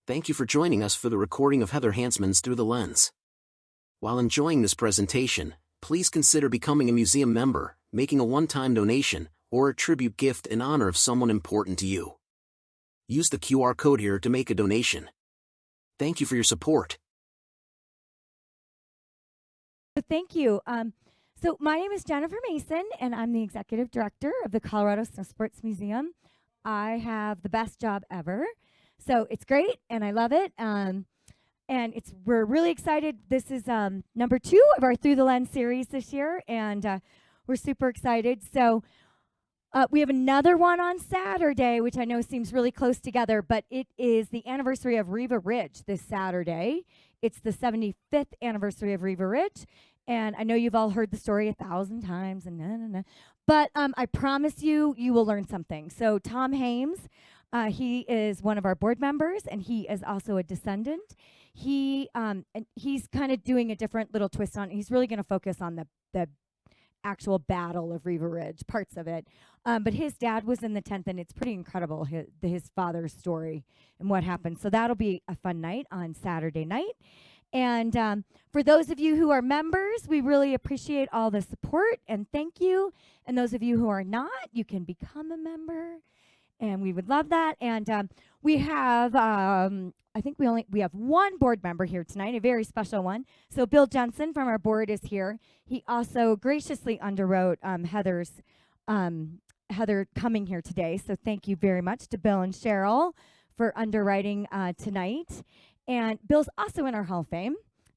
Thank you for joining us for the recording of Heather Hansman's Through the Lens. While enjoying this presentation, please consider becoming a museum member, making a one-time donation, or a tribute gift in honor of someone important to you. Use the QR code here to make a donation. Thank you for your support. Thank you. So my name is Jennifer Mason, and I'm the executive director of the Colorado Snowsports Museum. I have the best job ever. So it's great, and I love it. And we're really excited. This is number 2 of our Through the Lens series this year, and we're super excited. So we have another one on Saturday, which I know seems really close together, but it is the anniversary of Riva Ridge this Saturday. It's the 75th anniversary of Riva Ridge, and I know you've all heard the story 1,000 times, and but I promise you, you will learn something. So Tom Hames, he is one of our board members, and he is also a descendant. He's kind of doing a different little twist on it. He's really going to focus on the actual battle of Riva Ridge, parts of it. But his dad was in the 10th, and it's pretty incredible, his father's story and what happened. So that'll be a fun night on Saturday night. And for those of you who are members, we really appreciate all the support, and thank you. And those of you who are not, you can become a member, and we would love that. And we have, I think we have one board member here tonight, a very special one. So Bill Jensen from our board is here. He also graciously underwrote Heather coming here today. So thank you very much to Bill and Cheryl for underwriting tonight. And Bill's also in our Hall of Fame.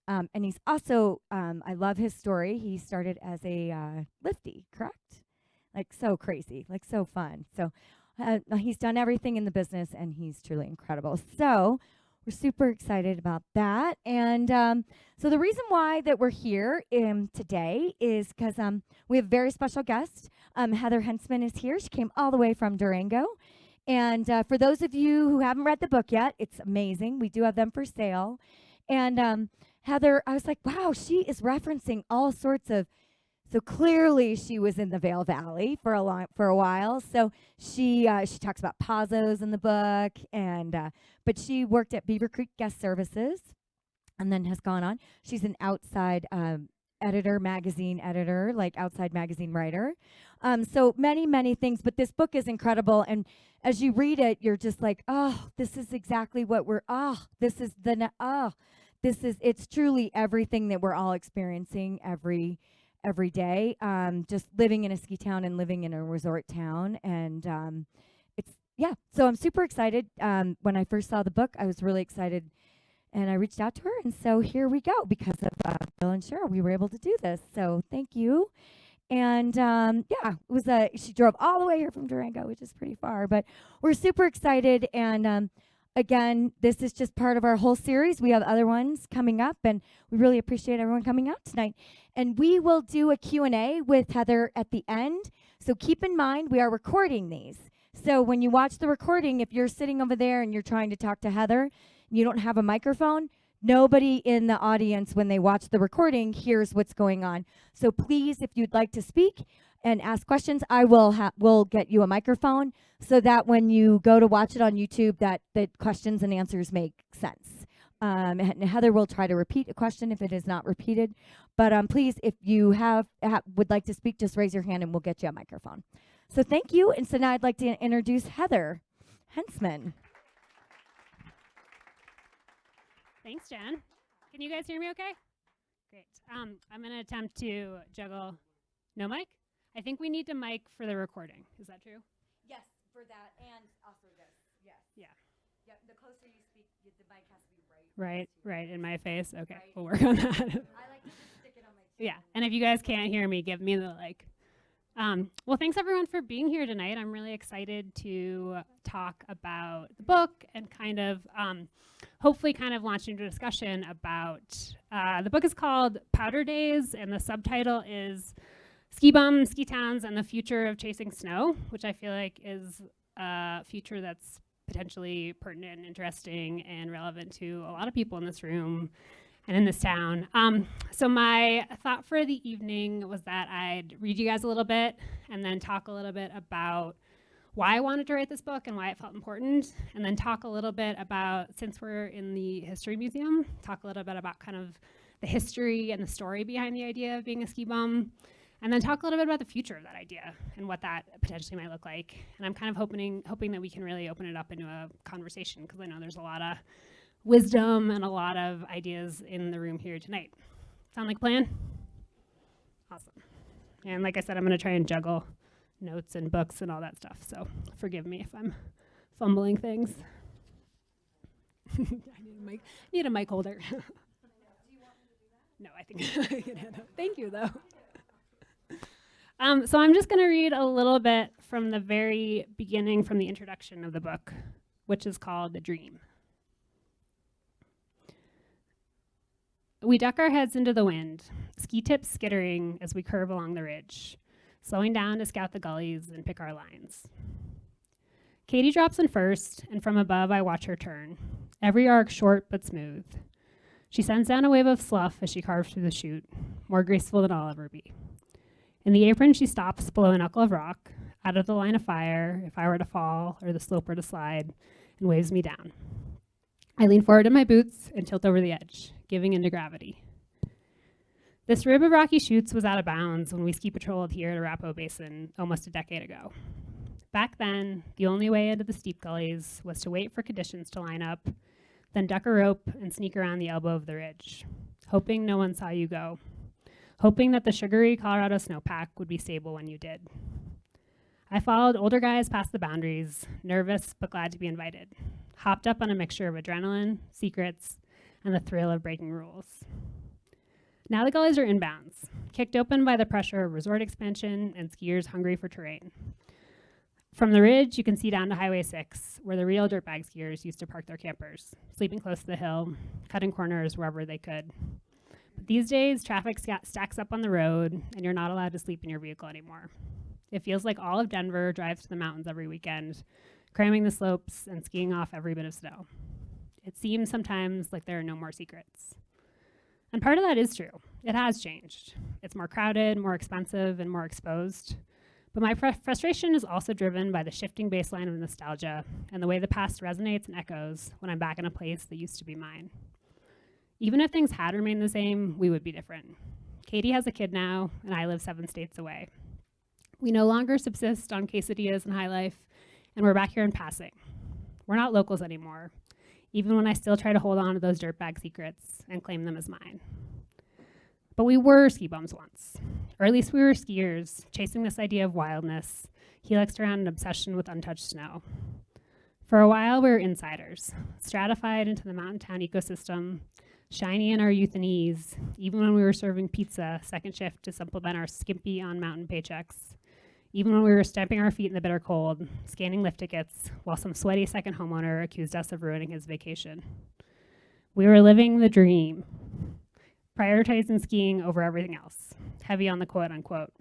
And he's also, I love his story. He started as a lifty, correct? Like so crazy, like so fun. So he's done everything in the business, and he's truly incredible. So we're super excited about that. And so the reason why that we're here today is because we have a very special guest. Heather Hansman is here. She came all the way from Durango. And for those of you who haven't read the book yet, it's amazing. We do have them for sale. And Heather, I was like, wow, she is referencing all sorts of, so clearly she was in the Vail Valley for a while. So she talks about Pazos in the book, and but she worked at Beaver Creek Guest Services, and then has gone on. She's an outside magazine editor, like outside magazine writer. So many things, but this book is incredible. And as you read it, you're just like, oh, this is exactly what it's truly everything that we're all experiencing every day, just living in a ski town and living in a resort town. And so I'm super excited. When I first saw the book, I was really excited, and I reached out to her, and so here we go. Because of Bill and Cheryl, we were able to do this, so thank you. And it was she drove all the way here from Durango, which is pretty far, but we're super excited. And again, this is just part of our whole series. We have other ones coming up, and we really appreciate everyone coming out tonight. And we will do a Q&A with Heather at the end. So keep in mind, we are recording these. So when you watch the recording, if you're sitting over there and you're trying to talk to Heather, and you don't have a microphone, nobody in the audience, when they watch the recording, hears what's going on. So please, if you'd like to speak and ask questions, I will get you a microphone, so that when you go to watch it on YouTube, that the questions and answers make sense. And Heather will try to repeat a question if it is not repeated. But please, if you would like to speak, just raise your hand and we'll get you a microphone. So thank you. And so now I'd like to introduce Heather Hansman. Thanks, Jen. Can you guys hear me okay? Great. I'm going to attempt to juggle. No mic? I think we need a mic for the recording. Is that true? Yes, for that, and also this. Yes. Yeah. Yeah. The closer you speak, the mic has to be right in my face. Okay, right. We'll work on that. I like to just stick it on my chin. Yeah, and if you guys can't hear me, give me the like. Well, thanks everyone for being here tonight. I'm really excited to talk about the book and kind of hopefully kind of launch into a discussion about the book is called Powder Days, and the subtitle is Ski Bums, Ski Towns, and the Future of Chasing Snow, which I feel like is a future that's potentially pertinent and interesting and relevant to a lot of people in this room and in this town. So my thought for the evening was that I'd read you guys a little bit and then talk a little bit about why I wanted to write this book and why it felt important, and then talk a little bit about, since we're in the History Museum, talk a little bit about kind of the history and the story behind the idea of being a ski bum, and then talk a little bit about the future of that idea and what that potentially might look like. And I'm kind of hoping that we can really open it up into a conversation, because I know there's a lot of wisdom and a lot of ideas in the room here tonight. Sound like a plan? Awesome. And like I said, I'm going to try and juggle notes and books and all that stuff, so forgive me if I'm fumbling things. I need a mic holder. No, I think I can handle it. Thank you, though. So I'm just going to read a little bit from the very beginning, from the introduction of the book, which is called The Dream. We duck our heads into the wind, ski tips skittering as we curve along the ridge, slowing down to scout the gullies and pick our lines. Katie drops in first, and from above I watch her turn, every arc short but smooth. She sends down a wave of slough as she carves through the chute, more graceful than I'll ever be. In the apron, she stops below a knuckle of rock, out of the line of fire if I were to fall or the slope were to slide, and waves me down. I lean forward in my boots and tilt over the edge, giving into gravity. This rib of rocky chutes was out of bounds when we ski patrolled here at Arapahoe Basin almost a decade ago. Back then, the only way into the steep gullies was to wait for conditions to line up, then duck a rope and sneak around the elbow of the ridge, hoping no one saw you go, hoping that the sugary Colorado snowpack would be stable when you did. I followed older guys past the boundaries, nervous but glad to be invited, hopped up on a mixture of adrenaline, secrets, and the thrill of breaking rules. Now the gullies are inbounds, kicked open by the pressure of resort expansion and skiers hungry for terrain. From the ridge, you can see down to Highway 6, where the real dirtbag skiers used to park their campers, sleeping close to the hill, cutting corners wherever they could. But these days, traffic stacks up on the road, and you're not allowed to sleep in your vehicle anymore. It feels like all of Denver drives to the mountains every weekend, cramming the slopes and skiing off every bit of snow. It seems sometimes like there are no more secrets. And part of that is true. It has changed. It's more crowded, more expensive, and more exposed. But my frustration is also driven by the shifting baseline of nostalgia and the way the past resonates and echoes when I'm back in a place that used to be mine. Even if things had remained the same, we would be different. Katie has a kid now, and I live 7 states away. We no longer subsist on quesadillas and high life, and we're back here in passing. We're not locals anymore, even when I still try to hold on to those dirtbag secrets and claim them as mine. But we were ski bums once, or at least we were skiers, chasing this idea of wildness, helixed around an obsession with untouched snow. For a while, we were insiders, stratified into the mountain town ecosystem, shiny in our youth and ease, even when we were serving pizza second shift to supplement our skimpy on-mountain paychecks, even when we were stamping our feet in the bitter cold, scanning lift tickets, while some sweaty second homeowner accused us of ruining his vacation. We were living the dream, prioritizing skiing over everything else, heavy on the quote-unquote.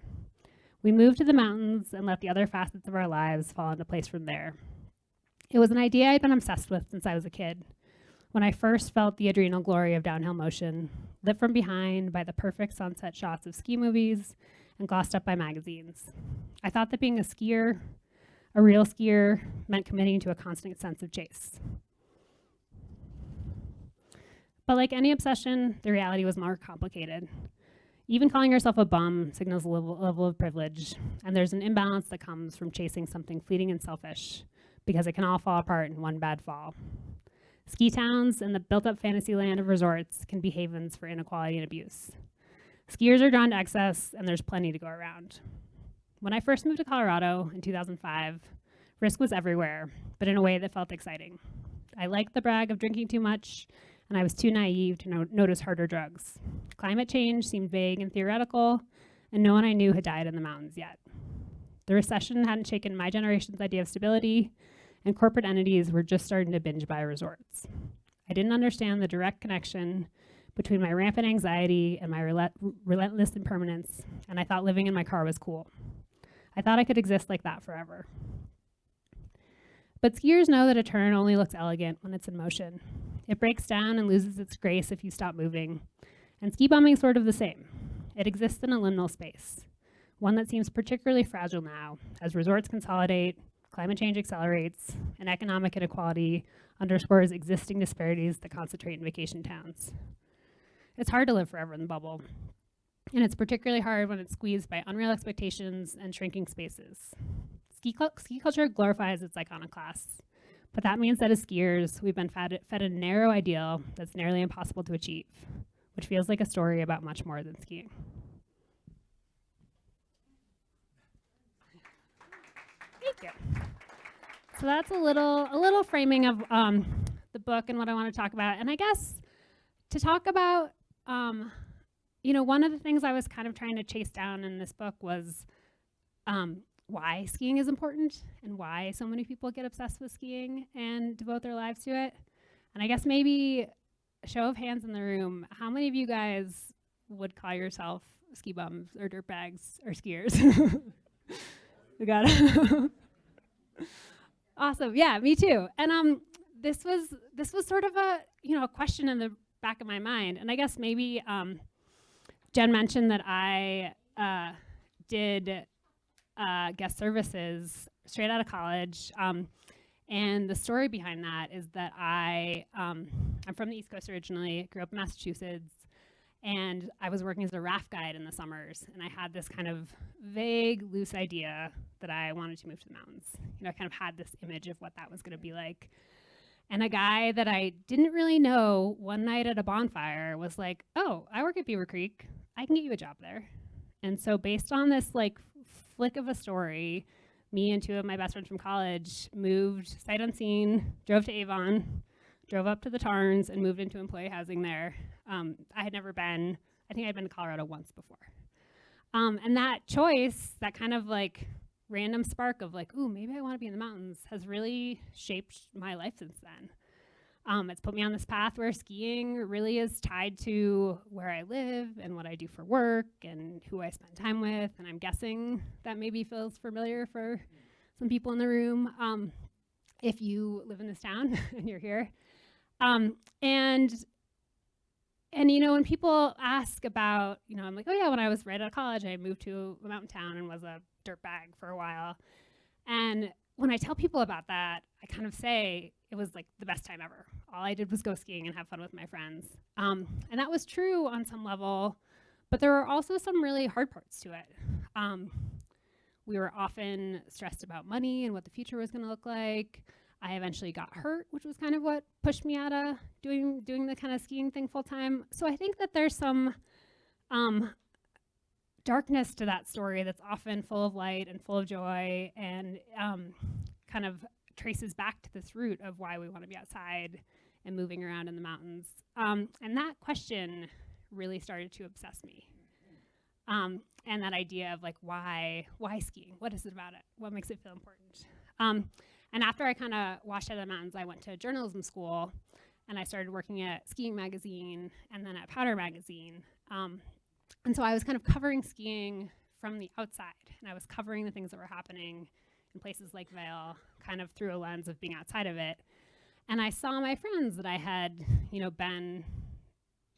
We moved to the mountains and let the other facets of our lives fall into place from there. It was an idea I'd been obsessed with since I was a kid, when I first felt the adrenal glory of downhill motion, lit from behind by the perfect sunset shots of ski movies and glossed up by magazines. I thought that being a skier, a real skier, meant committing to a constant sense of chase. But like any obsession, the reality was more complicated. Even calling yourself a bum signals a level of privilege, and there's an imbalance that comes from chasing something fleeting and selfish, because it can all fall apart in one bad fall. Ski towns and the built-up fantasy land of resorts can be havens for inequality and abuse. Skiers are drawn to excess, and there's plenty to go around. When I first moved to Colorado in 2005, risk was everywhere, but in a way that felt exciting. I liked the brag of drinking too much, and I was too naive to notice harder drugs. Climate change seemed vague and theoretical, and no one I knew had died in the mountains yet. The recession hadn't shaken my generation's idea of stability, and corporate entities were just starting to binge buy resorts. I didn't understand the direct connection between my rampant anxiety and my relentless impermanence, and I thought living in my car was cool. I thought I could exist like that forever. But skiers know that a turn only looks elegant when it's in motion. It breaks down and loses its grace if you stop moving. And ski bumming is sort of the same. It exists in a liminal space, one that seems particularly fragile now as resorts consolidate, climate change accelerates, and economic inequality underscores existing disparities that concentrate in vacation towns. It's hard to live forever in the bubble, and it's particularly hard when it's squeezed by unreal expectations and shrinking spaces. Ski culture glorifies its iconoclasts, but that means that as skiers, we've been fed a narrow ideal that's nearly impossible to achieve, which feels like a story about much more than skiing. Thank you. So that's a little framing of the book and what I want to talk about. And I guess to talk about, one of the things I was kind of trying to chase down in this book was why skiing is important and why so many people get obsessed with skiing and devote their lives to it. And I guess maybe a show of hands in the room, how many of you guys would call yourself ski bums or dirt bags or skiers? We got it. Awesome. Yeah, me too. And this was sort of a question in the back of my mind. And I guess maybe Jen mentioned that I did guest services straight out of college. And the story behind that is that I'm from the East Coast originally, grew up in Massachusetts, and I was working as a raft guide in the summers. And I had this kind of vague, loose idea that I wanted to move to the mountains. I kind of had this image of what that was going to be like. And a guy that I didn't really know one night at a bonfire was like, "Oh, I work at Beaver Creek. I can get you a job there." And so based on this like flick of a story, me and two of my best friends from college moved sight unseen, drove to Avon, drove up to the Tarns, and moved into employee housing there. I had never been, I think I'd been to Colorado once before. And that choice, that kind of like random spark of like, ooh, maybe I want to be in the mountains, has really shaped my life since then. It's put me on this path where skiing really is tied to where I live and what I do for work and who I spend time with. And I'm guessing that maybe feels familiar for some people in the room if you live in this town and you're here. And when people ask about, I'm like, oh yeah, when I was right out of college, I moved to a mountain town and was a dirt bag for a while. And when I tell people about that, I kind of say it was like the best time ever. All I did was go skiing and have fun with my friends. And that was true on some level, but there were also some really hard parts to it. We were often stressed about money and what the future was going to look like. I eventually got hurt, which was kind of what pushed me out of doing the kind of skiing thing full time. So I think that there's some darkness to that story that's often full of light and full of joy and kind of traces back to this root of why we want to be outside and moving around in the mountains. And that question really started to obsess me. And that idea of like, why skiing? What is it about it? What makes it feel important? And after I kind of washed out of the mountains, I went to journalism school and I started working at Skiing Magazine and then at Powder Magazine. And so I was kind of covering skiing from the outside, and I was covering the things that were happening in places like Vail, kind of through a lens of being outside of it. And I saw my friends that I had, been,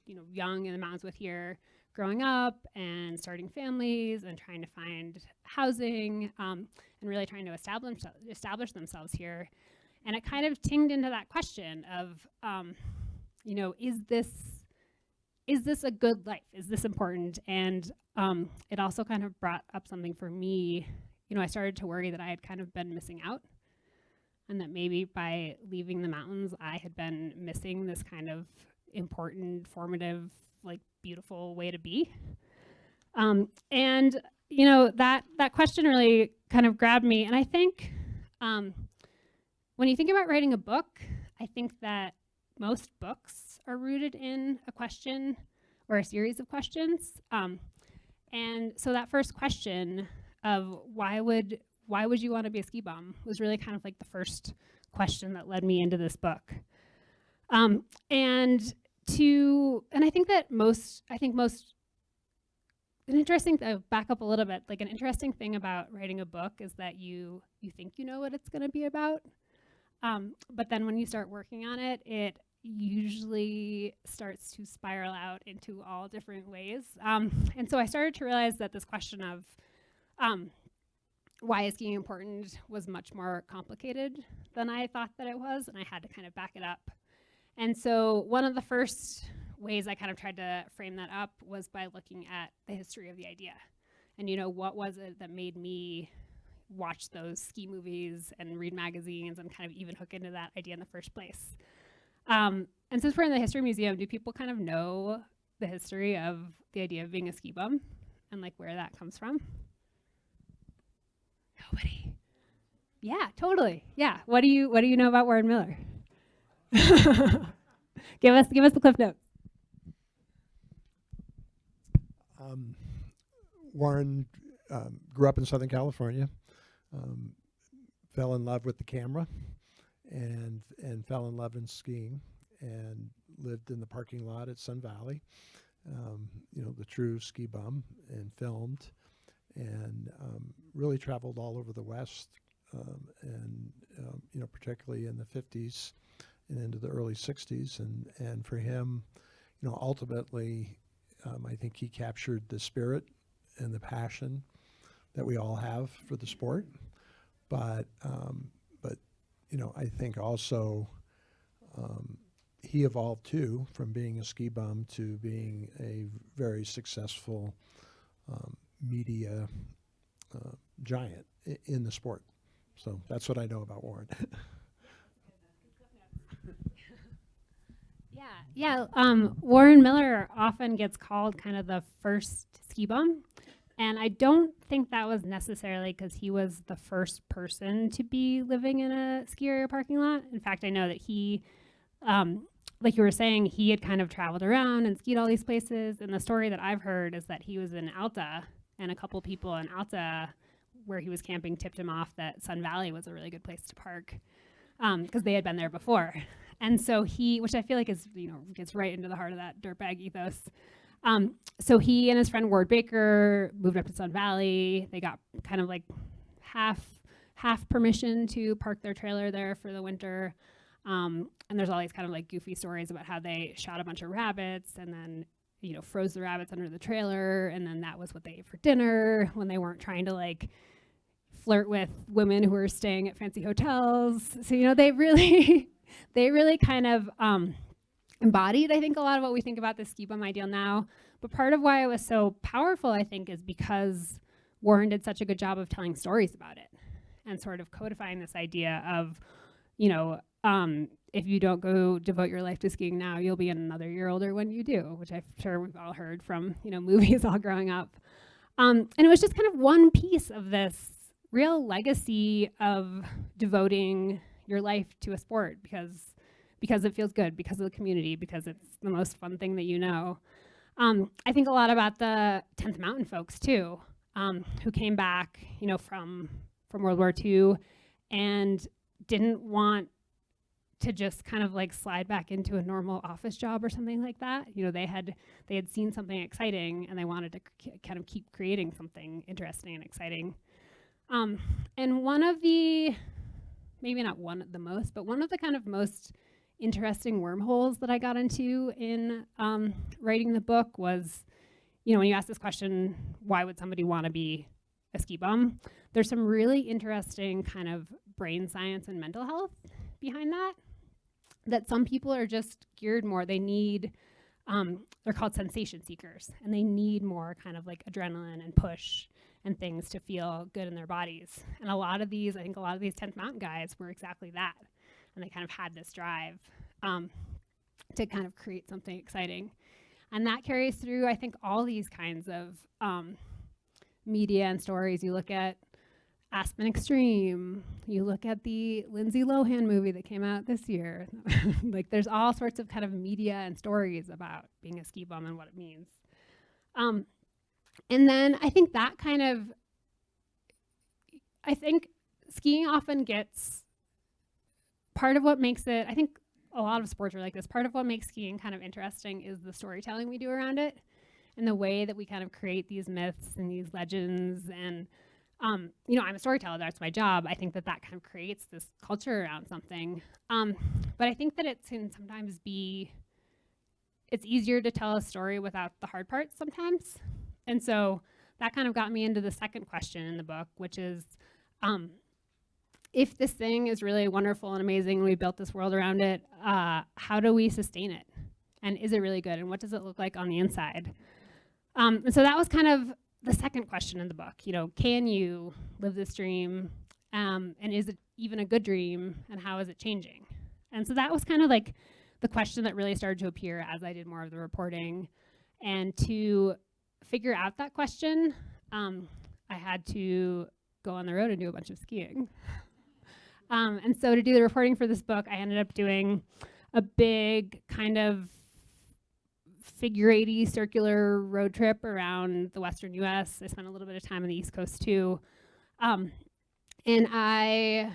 young in the mountains with here, growing up and starting families and trying to find housing and really trying to establish themselves here. And it kind of tinged into that question of, is this a good life? Is this important? And it also kind of brought up something for me. I started to worry that I had kind of been missing out and that maybe by leaving the mountains, I had been missing this kind of important, formative, like beautiful way to be. And that question really kind of grabbed me. And I think when you think about writing a book, I think that most books are rooted in a question or a series of questions. And so that first question of why would you want to be a ski bum was really kind of like the first question that led me into this book. And I think that an interesting, back up a little bit, like an interesting thing about writing a book is that you think you know what it's going to be about. But then when you start working on it, it usually starts to spiral out into all different ways. And so I started to realize that this question of why is skiing important was much more complicated than I thought that it was, and I had to kind of back it up. And so one of the first ways I kind of tried to frame that up was by looking at the history of the idea. And, you know, what was it that made me watch those ski movies and read magazines and kind of even hook into that idea in the first place? And since we're in the History Museum, do people kind of know the history of the idea of being a ski bum and like where that comes from? Nobody. Yeah, totally. Yeah. What do you know about Warren Miller? Give us the cliff notes. Warren grew up in Southern California, fell in love with the camera, and fell in love in skiing, and lived in the parking lot at Sun Valley, you know, the true ski bum, and filmed, and really traveled all over the West, and you know, particularly in the 50s and into the early 60s, and for him, you know, ultimately, I think he captured the spirit and the passion that we all have for the sport, but you know, I think also he evolved too from being a ski bum to being a very successful media giant in the sport. So that's what I know about Warren. Yeah. Warren Miller often gets called kind of the first ski bum. And I don't think that was necessarily because he was the first person to be living in a ski area parking lot. In fact, I know that he, like you were saying, he had kind of traveled around and skied all these places. And the story that I've heard is that he was in Alta, and a couple people in Alta where he was camping tipped him off that Sun Valley was a really good place to park because they had been there before. And so he, which I feel like is, you know, gets right into the heart of that dirtbag ethos. So he and his friend Ward Baker moved up to Sun Valley. They got kind of like half permission to park their trailer there for the winter. And there's all these kind of like goofy stories about how they shot a bunch of rabbits and then, you know, froze the rabbits under the trailer. And then that was what they ate for dinner when they weren't trying to like flirt with women who were staying at fancy hotels. So, you know, they really kind of embodied, I think, a lot of what we think about the ski bum ideal now. But part of why it was so powerful, I think, is because Warren did such a good job of telling stories about it and sort of codifying this idea of, you know, if you don't go devote your life to skiing now, you'll be another year older when you do, which I'm sure we've all heard from, you know, movies all growing up. And it was just kind of one piece of this real legacy of devoting your life to a sport because it feels good, because of the community, because it's the most fun thing that you know. I think a lot about the 10th Mountain folks too, who came back, you know, from World War II and didn't want to just kind of like slide back into a normal office job or something like that. You know, they had seen something exciting and they wanted to kind of keep creating something interesting and exciting. And one of the, maybe not one of the most, but one of the kind of most interesting wormholes that I got into in writing the book was, you know, when you ask this question, why would somebody want to be a ski bum? There's some really interesting kind of brain science and mental health behind that some people are just geared more. They need, they're called sensation seekers, and they need more kind of like adrenaline and push and things to feel good in their bodies. And I think a lot of these 10th Mountain guys were exactly that. And they kind of had this drive to kind of create something exciting. And that carries through, I think, all these kinds of media and stories. You look at Aspen Extreme, you look at the Lindsay Lohan movie that came out this year. Like there's all sorts of kind of media and stories about being a ski bum and what it means. And then I think that kind of, I think skiing often gets, part of what makes it, I think a lot of sports are like this, part of what makes skiing kind of interesting is the storytelling we do around it and the way that we kind of create these myths and these legends. And, you know, I'm a storyteller, that's my job. I think that kind of creates this culture around something. But I think that it can sometimes be, it's easier to tell a story without the hard parts sometimes. And so that kind of got me into the second question in the book, which is if this thing is really wonderful and amazing and we built this world around it, how do we sustain it? And is it really good? And what does it look like on the inside? And so that was kind of the second question in the book. You know, can you live this dream? And is it even a good dream? And how is it changing? And so that was kind of like the question that really started to appear as I did more of the reporting. And to figure out that question, I had to go on the road and do a bunch of skiing. And so to do the reporting for this book, I ended up doing a big kind of figure 80 circular road trip around the Western US. I spent a little bit of time on the East Coast too. And it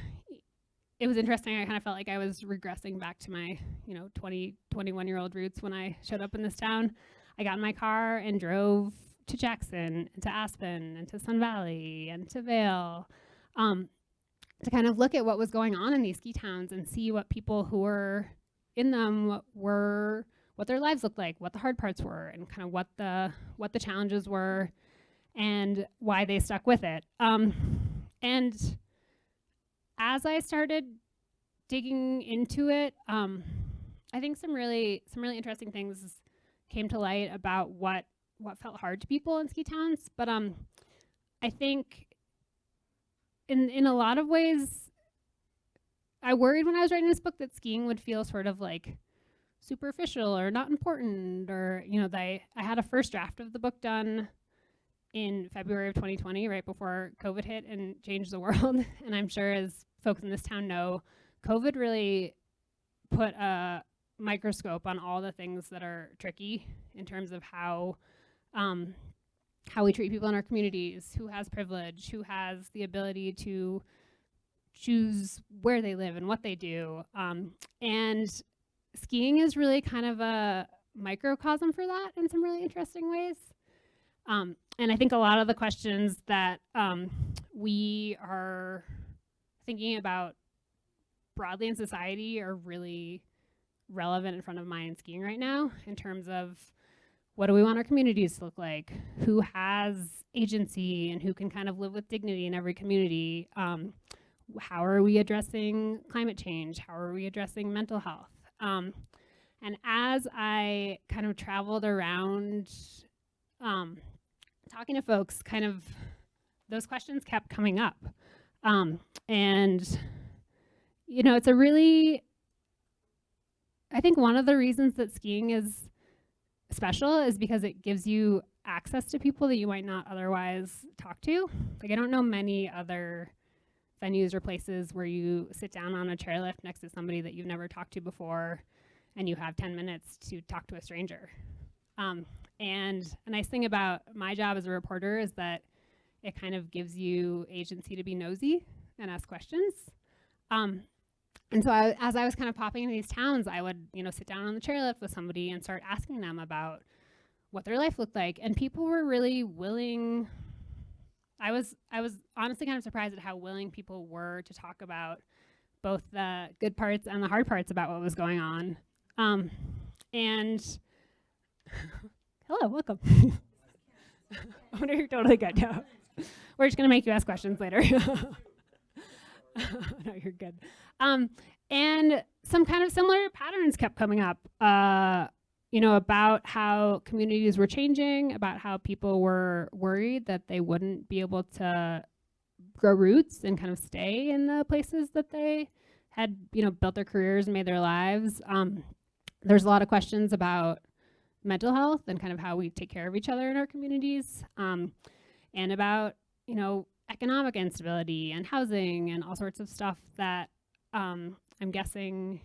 was interesting. I kind of felt like I was regressing back to my, 20, 21-year-old roots when I showed up in this town. I got in my car and drove to Jackson and to Aspen and to Sun Valley and to Vail, to kind of look at what was going on in these ski towns and see what people who were in them were, what their lives looked like, what the hard parts were, and kind of what the challenges were and why they stuck with it. And as I started digging into it, I think some really interesting things came to light about what felt hard to people in ski towns. But I think in a lot of ways, I worried when I was writing this book that skiing would feel sort of like superficial or not important, or I had a first draft of the book done in February of 2020, right before COVID hit and changed the world. And I'm sure, as folks in this town know, COVID really put a microscope on all the things that are tricky in terms of how we treat people in our communities, who has privilege, who has the ability to choose where they live and what they do. And skiing is really kind of a microcosm for that in some really interesting ways. And I think a lot of the questions that we are thinking about broadly in society are really relevant in front of mind in skiing right now, in terms of what do we want our communities to look like? Who has agency and who can kind of live with dignity in every community? How are we addressing climate change? How are we addressing mental health? And as I kind of traveled around talking to folks, kind of those questions kept coming up. And, it's a really, I think one of the reasons that skiing is special is because it gives you access to people that you might not otherwise talk to. Like, I don't know many other venues or places where you sit down on a chairlift next to somebody that you've never talked to before and you have 10 minutes to talk to a stranger. And a nice thing about my job as a reporter is that it kind of gives you agency to be nosy and ask questions. And so as I was kind of popping into these towns, I would, sit down on the chairlift with somebody and start asking them about what their life looked like. And people were really willing. I was honestly kind of surprised at how willing people were to talk about both the good parts and the hard parts about what was going on. And hello, welcome. Oh, no, you're totally good. No. We're just going to make you ask questions later. No, you're good. And some kind of similar patterns kept coming up, about how communities were changing, about how people were worried that they wouldn't be able to grow roots and kind of stay in the places that they had, built their careers and made their lives. There's a lot of questions about mental health and kind of how we take care of each other in our communities, and about, economic instability and housing and all sorts of stuff that I'm guessing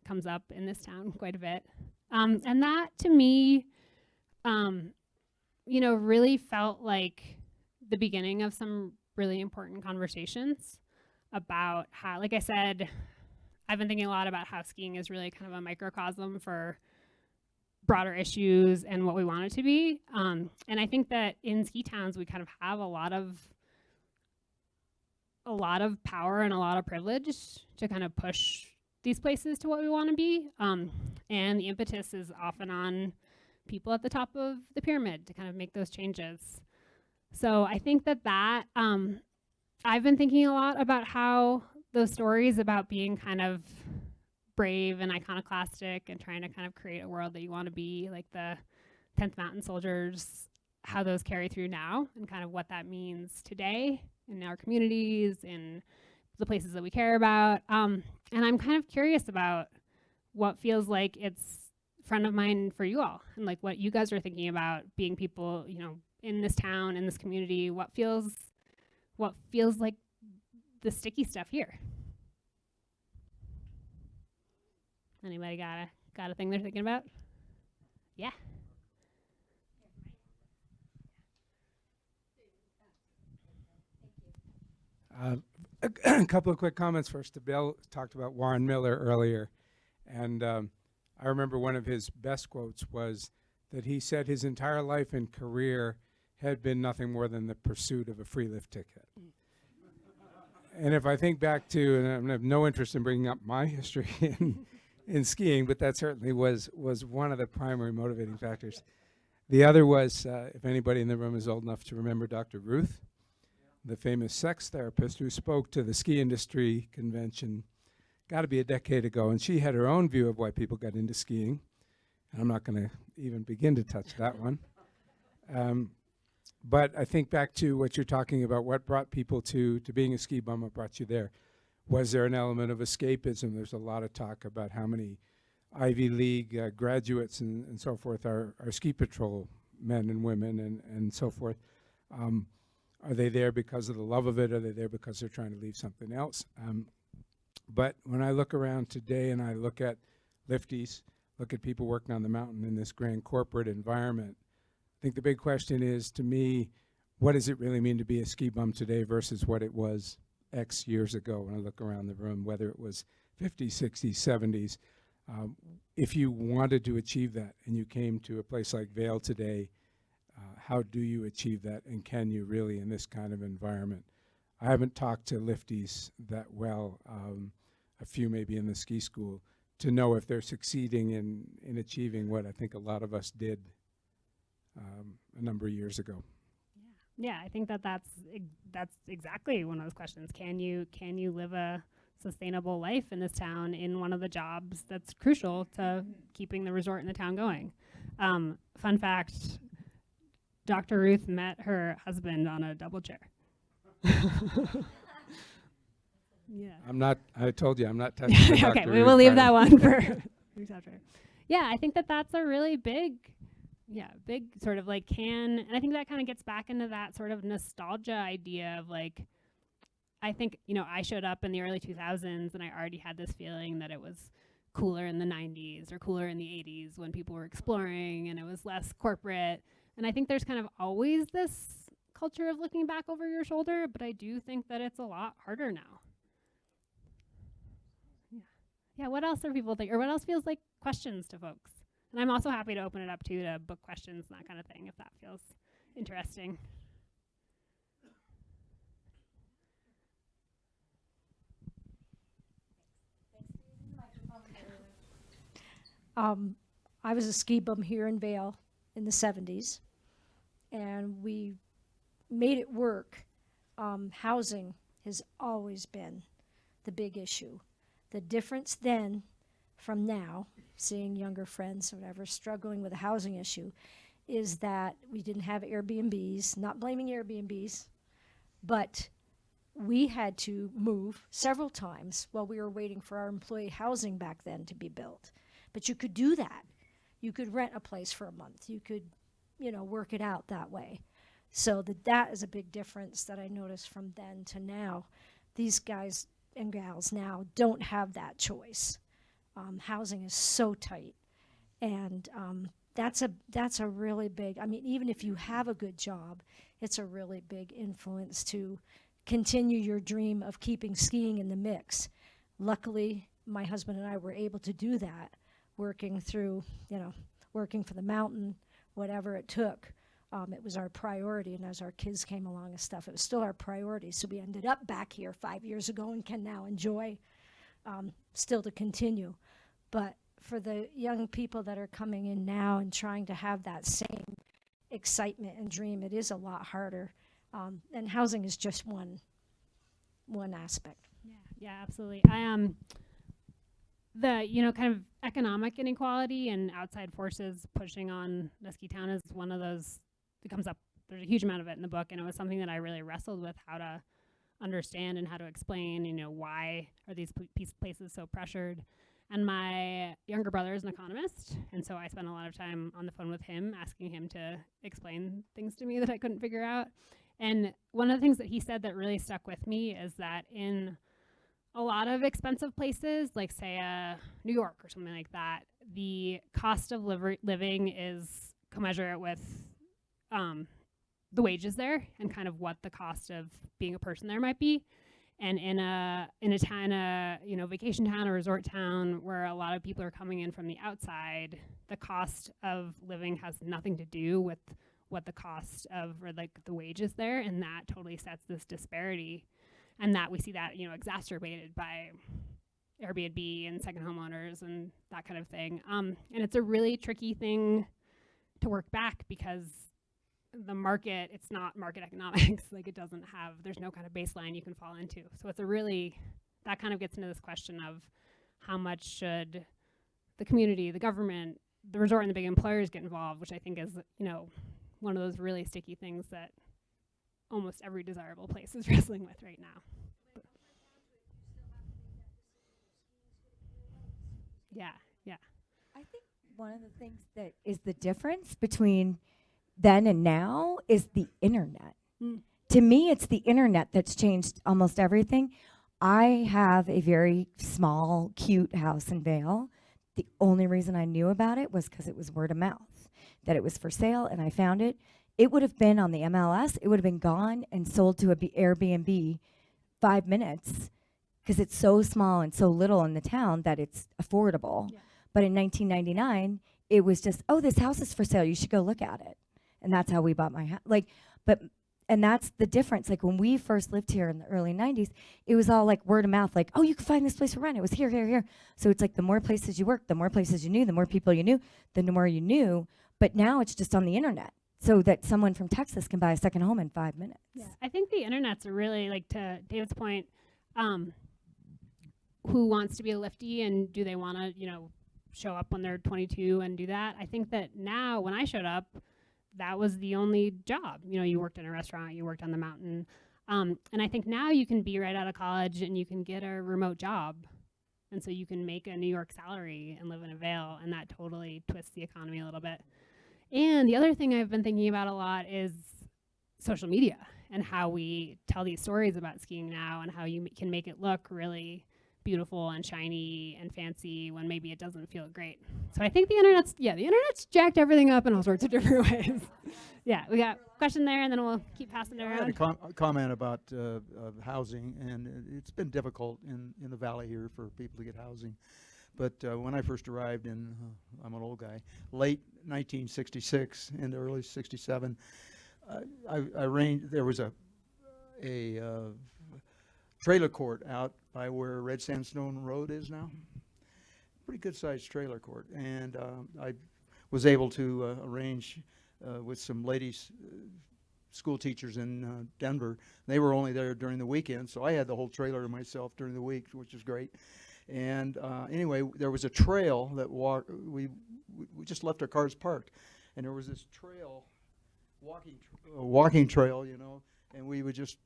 comes up in this town quite a bit. And that to me, really felt like the beginning of some really important conversations about how, like I said, I've been thinking a lot about how skiing is really kind of a microcosm for broader issues and what we want it to be. And I think that in ski towns, we kind of have a lot of power and a lot of privilege to kind of push these places to what we want to be. And the impetus is often on people at the top of the pyramid to kind of make those changes. So I think that I've been thinking a lot about how those stories about being kind of brave and iconoclastic and trying to kind of create a world that you want to be, like the 10th Mountain Soldiers, how those carry through now and kind of what that means today in our communities, in the places that we care about. And I'm kind of curious about what feels like it's front of mind for you all, and like what you guys are thinking about being people, you know, in this town, in this community. What feels like the sticky stuff here? Anybody got a thing they're thinking about? Yeah. A couple of quick comments first. Bill talked about Warren Miller earlier, and I remember one of his best quotes was that he said his entire life and career had been nothing more than the pursuit of a free lift ticket. And if I think back to, and I have no interest in bringing up my history in skiing, but that certainly was one of the primary motivating factors. The other was, if anybody in the room is old enough to remember Dr. Ruth, the famous sex therapist who spoke to the ski industry convention, got to be a decade ago, and she had her own view of why people got into skiing. And I'm not going to even begin to touch that one. But I think back to what you're talking about, what brought people to being a ski bum, what brought you there? Was there an element of escapism? There's a lot of talk about how many Ivy League graduates and so forth are ski patrol men and women and so forth. Are they there because of the love of it? Are they there because they're trying to leave something else? But when I look around today and I look at lifties, look at people working on the mountain in this grand corporate environment, I think the big question is, to me, what does it really mean to be a ski bum today versus what it was X years ago when I look around the room, whether it was 50s, 60s, 70s. If you wanted to achieve that and you came to a place like Vail today, how do you achieve that, and can you really in this kind of environment? I haven't talked to lifties that well, a few maybe in the ski school, to know if they're succeeding in achieving what I think a lot of us did a number of years ago. Yeah, I think that's exactly one of those questions. Can you live a sustainable life in this town in one of the jobs that's crucial to keeping the resort in the town going? Fun fact, Dr. Ruth met her husband on a double chair. Yeah. I told you, I'm not touching the Okay, Dr. we will Ruth leave part. that one for Yeah, I think that's a really big sort of like and I think that kind of gets back into that sort of nostalgia idea of like, I think, I showed up in the early 2000s and I already had this feeling that it was cooler in the 90s or cooler in the 80s when people were exploring and it was less corporate. And I think there's kind of always this culture of looking back over your shoulder, but I do think that it's a lot harder now. Yeah, what else are people think, or what else feels like questions to folks? And I'm also happy to open it up to book questions and that kind of thing if that feels interesting. I was a ski bum here in Vail in the 70s, and we made it work. Housing has always been the big issue. The difference then from now, seeing younger friends or whatever struggling with a housing issue, is that we didn't have Airbnbs, not blaming Airbnbs, but we had to move several times while we were waiting for our employee housing back then to be built. But you could do that. You could rent a place for a month. You could, work it out that way. So that is a big difference that I noticed from then to now. These guys and gals now don't have that choice. Housing is so tight. And that's a really big, even if you have a good job, it's a really big influence to continue your dream of keeping skiing in the mix. Luckily, my husband and I were able to do that, working through, working for the mountain, whatever it took. It was our priority, and as our kids came along and stuff, it was still our priority. So we ended up back here 5 years ago and can now enjoy still to continue. But for the young people that are coming in now and trying to have that same excitement and dream, it is a lot harder. And housing is just one one aspect. Yeah, absolutely. The kind of economic inequality and outside forces pushing on the ski town is one of those that comes up. There's a huge amount of it in the book, and it was something that I really wrestled with how to understand and how to explain. Why are these places so pressured? And my younger brother is an economist, and so I spent a lot of time on the phone with him, asking him to explain things to me that I couldn't figure out. And one of the things that he said that really stuck with me is that in a lot of expensive places, like say New York or something like that, the cost of living is commensurate with the wages there and kind of what the cost of being a person there might be. And in a town, vacation town or resort town where a lot of people are coming in from the outside, the cost of living has nothing to do with what the cost of or like the wages there, and that totally sets this disparity. And that we see that, exacerbated by Airbnb and second homeowners and that kind of thing. And it's a really tricky thing to work back because the market, it's not market economics. Like there's no kind of baseline you can fall into. So that kind of gets into this question of how much should the community, the government, the resort and the big employers get involved, which I think is, one of those really sticky things that almost every desirable place is wrestling with right now. Yeah. I think one of the things that is the difference between then and now is the internet. To me, it's the internet that's changed almost everything. I have a very small, cute house in Vail. The only reason I knew about it was because it was word of mouth, that it was for sale, and I found it. It would have been on the MLS. It would have been gone and sold to Airbnb 5 minutes because it's so small and so little in the town that it's affordable. Yeah. But in 1999, it was just, oh, this house is for sale. You should go look at it. And that's how we bought my house. And that's the difference. Like when we first lived here in the early 90s, it was all like word of mouth, like, oh, you can find this place for rent. It was here, here, here. So it's like the more places you worked, the more places you knew, the more people you knew, the more you knew. But now it's just on the internet, so that someone from Texas can buy a second home in 5 minutes. Yeah, I think the internet's a really, like to David's point, who wants to be a lifty and do they want to, show up when they're 22 and do that? I think that now when I showed up, that was the only job. You worked in a restaurant, you worked on the mountain. And I think now you can be right out of college and you can get a remote job. And so you can make a New York salary and live in a Vail, and that totally twists the economy a little bit. And the other thing I've been thinking about a lot is social media and how we tell these stories about skiing now and how you can make it look really beautiful and shiny and fancy when maybe it doesn't feel great. So I think the internet's jacked everything up in all sorts of different ways. Yeah, we got a question there, and then we'll keep passing it I had around. a comment about housing, and it's been difficult in the valley here for people to get housing. But when I first arrived in, I'm an old guy, late 1966 into early 67, there was a trailer court out by where Red Sandstone Road is now. Pretty good sized trailer court. And I was able to arrange with some ladies, school teachers in Denver. They were only there during the weekend, so I had the whole trailer to myself during the week, which was great. And anyway, there was a trail that we just left our cars parked, and there was this trail, walking trail, and we would just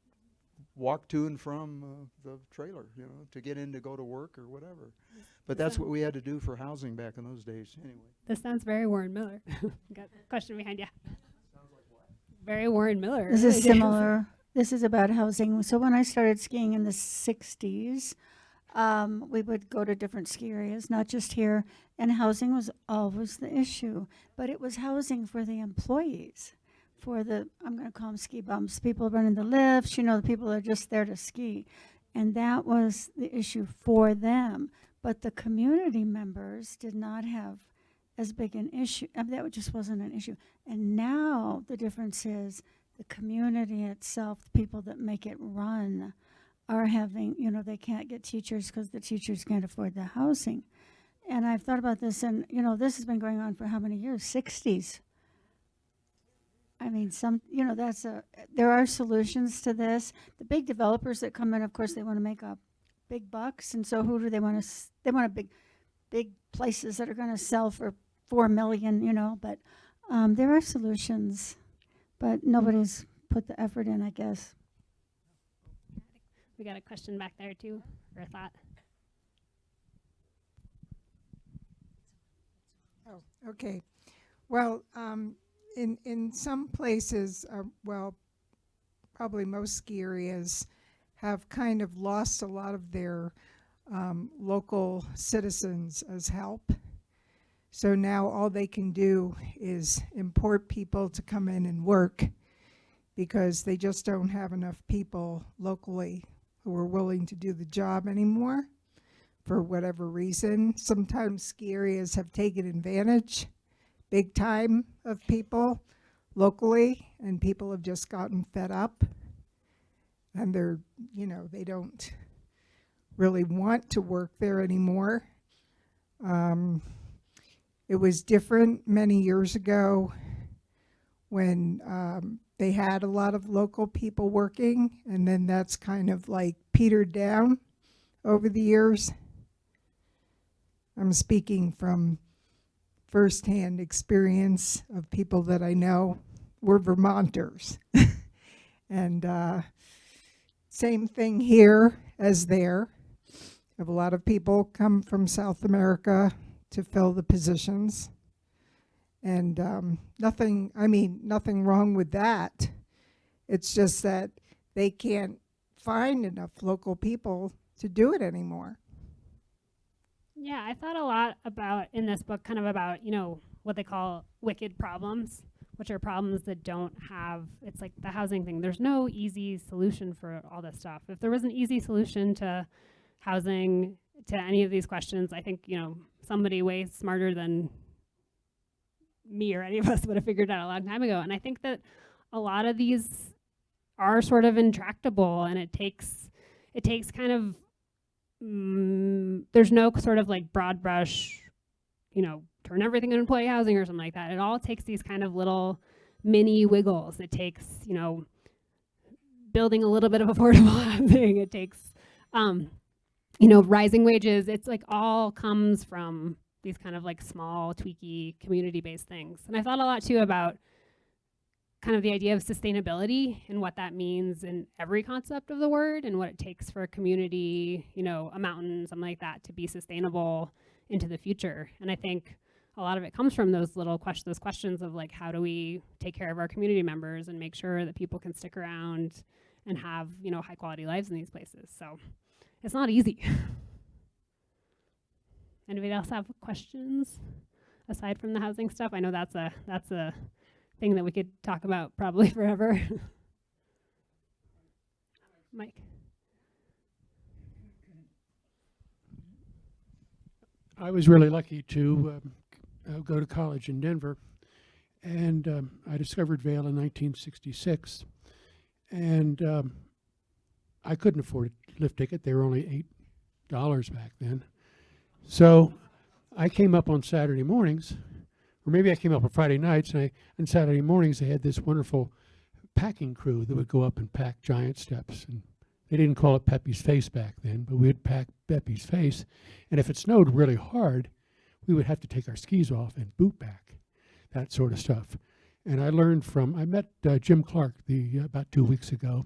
walk to and from the trailer, to get in to go to work or whatever. But that's what we had to do for housing back in those days. Anyway. This sounds very Warren Miller. Got a question behind you. Sounds like what? Very Warren Miller. This is similar. This is about housing. So when I started skiing in the 60s, we would go to different ski areas, not just here, and housing was always the issue. But it was housing for the employees, for the, I'm going to call them ski bums, people running the lifts, the people that are just there to ski. And that was the issue for them. But the community members did not have as big an issue. That just wasn't an issue. And now the difference is the community itself, the people that make it run, are having, they can't get teachers because the teachers can't afford the housing. And I've thought about this, and, this has been going on for how many years? 60s. I mean, there are solutions to this. The big developers that come in, of course, they want to make up big bucks. And so who do they want to, they want big places that are going to sell for 4 million, but there are solutions, but nobody's put the effort in, I guess. We got a question back there too, or a thought. Oh, okay. Well, in some places, probably most ski areas have kind of lost a lot of their local citizens as help. So now all they can do is import people to come in and work because they just don't have enough people locally who are willing to do the job anymore for whatever reason. Sometimes ski areas have taken advantage big time of people locally, and people have just gotten fed up, and they don't really want to work there anymore. It was different many years ago when they had a lot of local people working, and then that's kind of like petered down over the years. I'm speaking from firsthand experience of people that I know were Vermonters. And same thing here as there. Have a lot of people come from South America to fill the positions. And nothing wrong with that. It's just that they can't find enough local people to do it anymore. Yeah, I thought a lot about, in this book, kind of about, what they call wicked problems, which are problems that don't have, it's like the housing thing. There's no easy solution for all this stuff. If there was an easy solution to housing, to any of these questions, I think, somebody way smarter than me or any of us would have figured it out a long time ago. And I think that a lot of these are sort of intractable, and it takes kind of, there's no sort of like broad brush, turn everything into employee housing or something like that. It all takes these kind of little mini wiggles. It takes, building a little bit of affordable housing. It takes, rising wages. It's like all comes from these kind of like small, tweaky, community-based things. And I thought a lot too about kind of the idea of sustainability and what that means in every concept of the word, and what it takes for a community, a mountain, something like that, to be sustainable into the future. And I think a lot of it comes from those little those questions of like, how do we take care of our community members and make sure that people can stick around and have, high quality lives in these places. So it's not easy. Anybody else have questions aside from the housing stuff? I know that's a thing that we could talk about probably forever. Mike. I was really lucky to go to college in Denver, and I discovered Vail in 1966, and I couldn't afford a lift ticket. They were only $8 back then. So I came up on Saturday mornings, or maybe I came up on Friday nights, and on Saturday mornings they had this wonderful packing crew that would go up and pack giant steps. And they didn't call it Pepe's Face back then, but we would pack Pepe's Face. And if it snowed really hard, we would have to take our skis off and boot back, that sort of stuff. And I met Jim Clark about 2 weeks ago,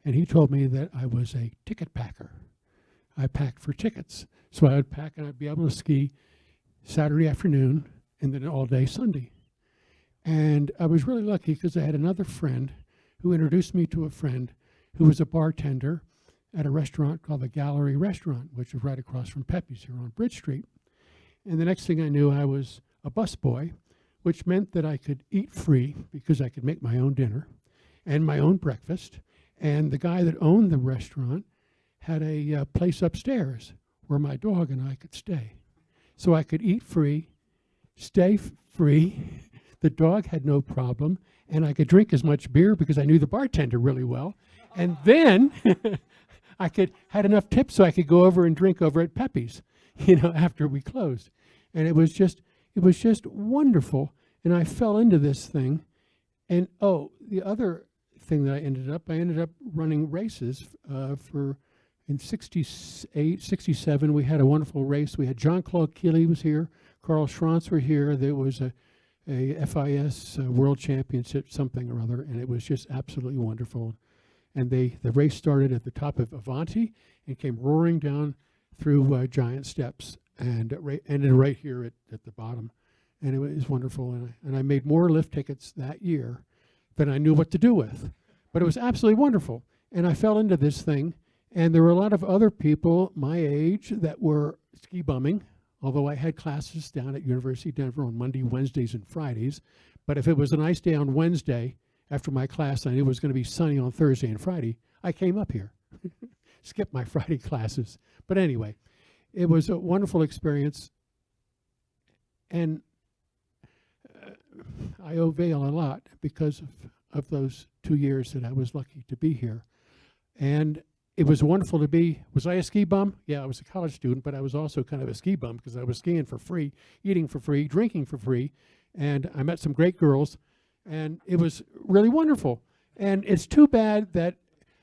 and he told me that I was a ticket packer. I packed for tickets. So I would pack and I'd be able to ski Saturday afternoon and then all day Sunday. And I was really lucky because I had another friend who introduced me to a friend who was a bartender at a restaurant called the Gallery Restaurant, which was right across from Pepe's here on Bridge Street. And the next thing I knew, I was a busboy, which meant that I could eat free because I could make my own dinner and my own breakfast. And the guy that owned the restaurant had a place upstairs where my dog and I could stay. So I could eat free, stay free. The dog had no problem, and I could drink as much beer because I knew the bartender really well. And then I had enough tips so I could go over and drink over at Pepe's, after we closed. And it was just wonderful. And I fell into this thing And oh, the other thing that I ended up running races for in 68, 67. We had a wonderful race. We had Jean-Claude Killy was here, Carl Schranz were here. There was a FIS World Championship something or other, and it was just absolutely wonderful. And the race started at the top of Avanti and came roaring down through giant steps and ended right here at the bottom. And it was wonderful. And I made more lift tickets that year than I knew what to do with. But it was absolutely wonderful. And I fell into this thing. And there were a lot of other people my age that were ski bumming, although I had classes down at University of Denver on Monday, Wednesdays, and Fridays. But if it was a nice day on Wednesday, after my class, I knew it was going to be sunny on Thursday and Friday, I came up here. Skipped my Friday classes. But anyway, it was a wonderful experience. And I owe Vail a lot because of those 2 years that I was lucky to be here. And it was wonderful to be, was I a ski bum? Yeah, I was a college student, but I was also kind of a ski bum because I was skiing for free, eating for free, drinking for free. And I met some great girls, and it was really wonderful. And it's too bad that,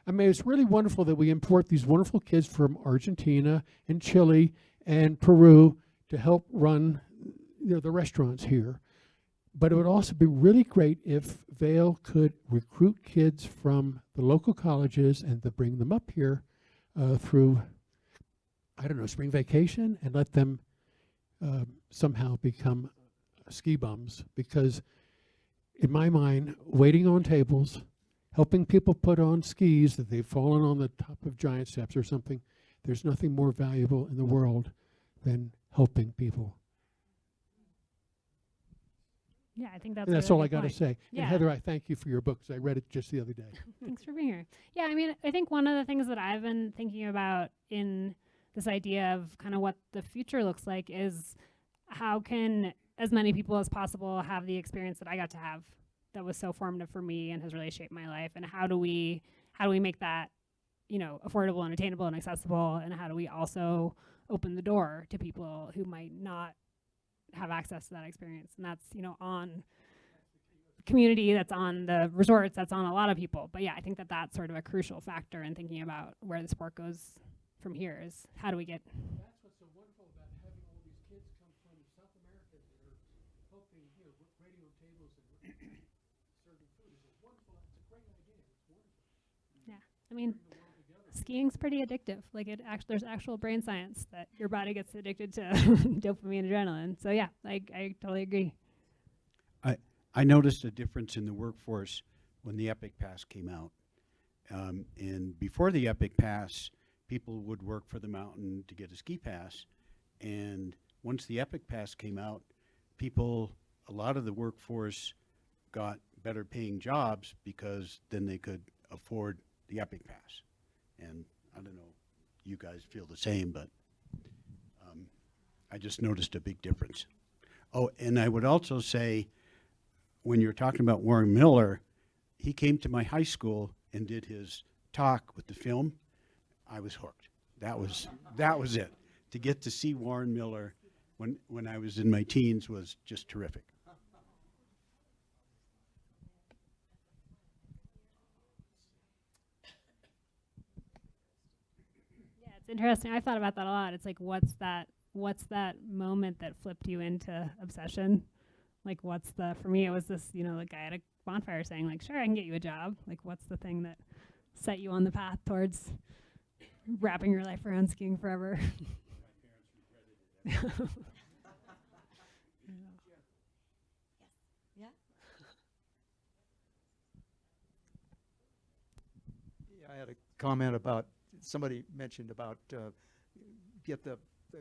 I mean, it's really wonderful that we import these wonderful kids from Argentina and Chile and Peru to help run, you know, the restaurants here. But it would also be really great if Vail could recruit kids from the local colleges and to bring them up here through, I don't know, spring vacation and let them somehow become ski bums. Because in my mind, waiting on tables, helping people put on skis that they've fallen on the top of giant steps or something, there's nothing more valuable in the world than helping people. Yeah, I think that's And that's a really all I good got to point. say. Yeah. And Heather, I thank you for your book because I read it just the other day. Thanks for being here. Yeah, I mean, I think one of the things that I've been thinking about in this idea of kind of what the future looks like is how can as many people as possible have the experience that I got to have that was so formative for me and has really shaped my life, and how do we make that, you know, affordable and attainable and accessible, and how do we also open the door to people who might not have access to that experience? And that's, you know, on community, that's on the resorts, that's on a lot of people. But yeah, I think that that's sort of a crucial factor in thinking about where the sport goes from here is how do we get. That's what's so wonderful about having all these kids come from South America that are helping, you know, waiting on tables and serving food. It's wonderful. It's a great idea. It's wonderful. Yeah, I mean, skiing's pretty addictive. Like there's actual brain science that your body gets addicted to dopamine, adrenaline. So yeah, like I totally agree. I noticed a difference in the workforce when the Epic Pass came out. And before the Epic Pass, people would work for the mountain to get a ski pass. And once the Epic Pass came out, a lot of the workforce got better paying jobs because then they could afford the Epic Pass. And I don't know, you guys feel the same, but I just noticed a big difference. Oh, and I would also say, when you're talking about Warren Miller, he came to my high school and did his talk with the film. I was hooked. That was it. To get to see Warren Miller when I was in my teens was just terrific. Yeah, it's interesting. I thought about that a lot. It's like, what's that moment that flipped you into obsession? Like, for me, it was this, you know, the guy at a bonfire saying, like, sure, I can get you a job. Like, what's the thing that set you on the path towards wrapping your life around skiing forever? Yeah. Yeah, I had a comment about, somebody mentioned about get the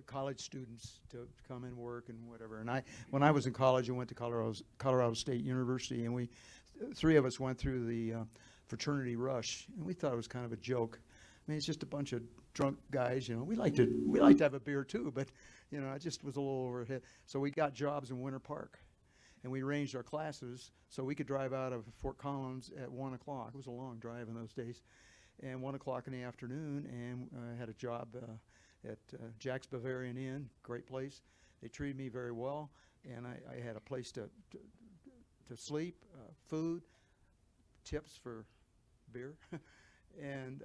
college students to come and work and whatever. And when I was in college, I went to Colorado State University, and three of us went through the fraternity rush, and we thought it was kind of a joke. I mean, it's just a bunch of drunk guys, you know. We like to have a beer too, but you know, it just was a little overhead. So we got jobs in Winter Park, and we arranged our classes so we could drive out of Fort Collins at 1 o'clock. It was a long drive in those days, and 1 o'clock in the afternoon, and I had a job at Jack's Bavarian Inn, great place. They treated me very well, and I had a place to to sleep, food, tips for beer, and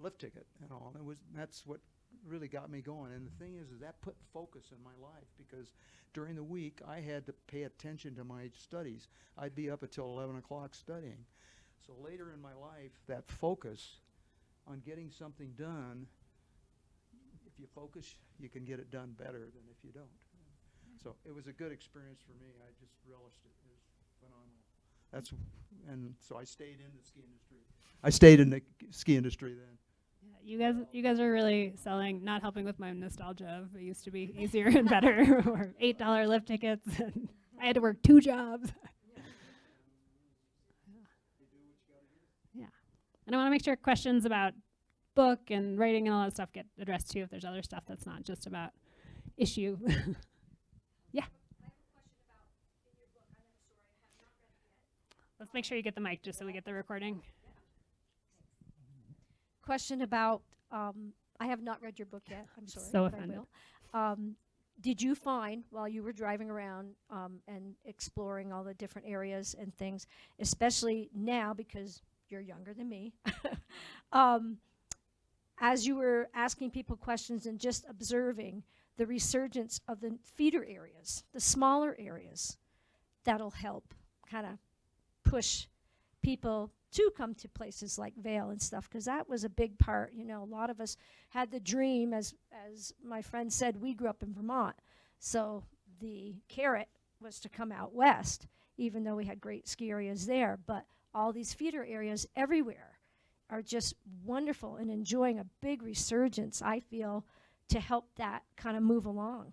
lift ticket and all. And that's what really got me going. And the thing is that put focus in my life, because during the week I had to pay attention to my studies. I'd be up until 11 o'clock studying. So later in my life, that focus on getting something done, if you focus, you can get it done better than if you don't. So it was a good experience for me. I just relished it. It was phenomenal. And so I stayed in the ski industry. I stayed in the ski industry then. Yeah, you guys are really not helping with my nostalgia of it used to be easier and better, or $8 lift tickets, and I had to work 2 jobs. Yeah. And I want to make sure questions about book and writing and all that stuff get addressed too, if there's other stuff that's not just about issue. Yeah. Let's make sure you get the mic just so we get the recording. Question about, I have not read your book yet, I'm sorry. So but offended. I will. Did you find, while you were driving around and exploring all the different areas and things, especially now because you're younger than me, as you were asking people questions and just observing the resurgence of the feeder areas, the smaller areas, that'll help kind of push people to come to places like Vail and stuff, because that was a big part. You know, a lot of us had the dream, as my friend said, we grew up in Vermont, so the carrot was to come out west, even though we had great ski areas there. But all these feeder areas everywhere are just wonderful and enjoying a big resurgence, I feel, to help that kind of move along.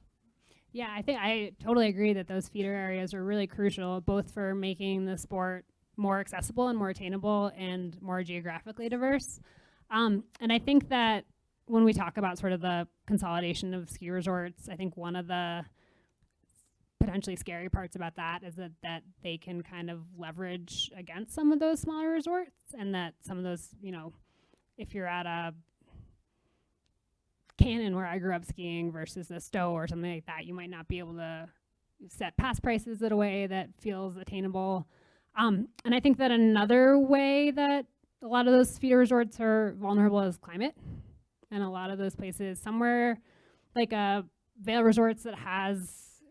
Yeah, I think I totally agree that those feeder areas are really crucial, both for making the sport more accessible and more attainable and more geographically diverse. And I think that when we talk about sort of the consolidation of ski resorts, I think one of the potentially scary parts about that is that they can kind of leverage against some of those smaller resorts, and that some of those, you know, if you're at a Cannon where I grew up skiing versus a Stowe or something like that, you might not be able to set pass prices in a way that feels attainable. And I think that another way that a lot of those feeder resorts are vulnerable is climate. And a lot of those places, somewhere like a Vail Resorts that has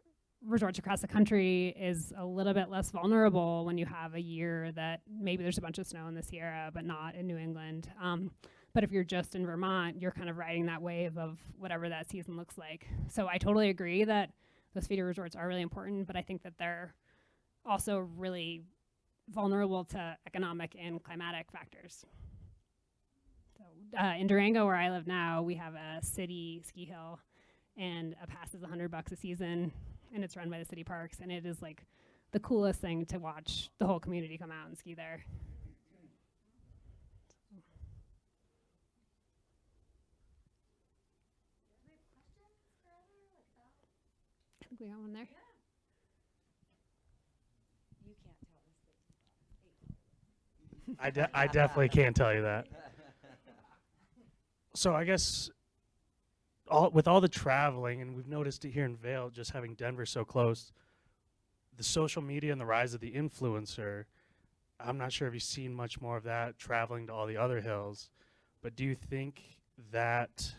resorts across the country, is a little bit less vulnerable when you have a year that maybe there's a bunch of snow in the Sierra, but not in New England. But if you're just in Vermont, you're kind of riding that wave of whatever that season looks like. So I totally agree that those feeder resorts are really important, but I think that they're also really vulnerable to economic and climatic factors. So in Durango, where I live now, we have a city ski hill, and a pass is $100 a season, and it's run by the city parks, and it is like the coolest thing to watch the whole community come out and ski there. I think we got one there. I definitely can't tell you that. So I guess with all the traveling, and we've noticed it here in Vail, just having Denver so close, the social media and the rise of the influencer, I'm not sure if you've seen much more of that traveling to all the other hills, but do you think that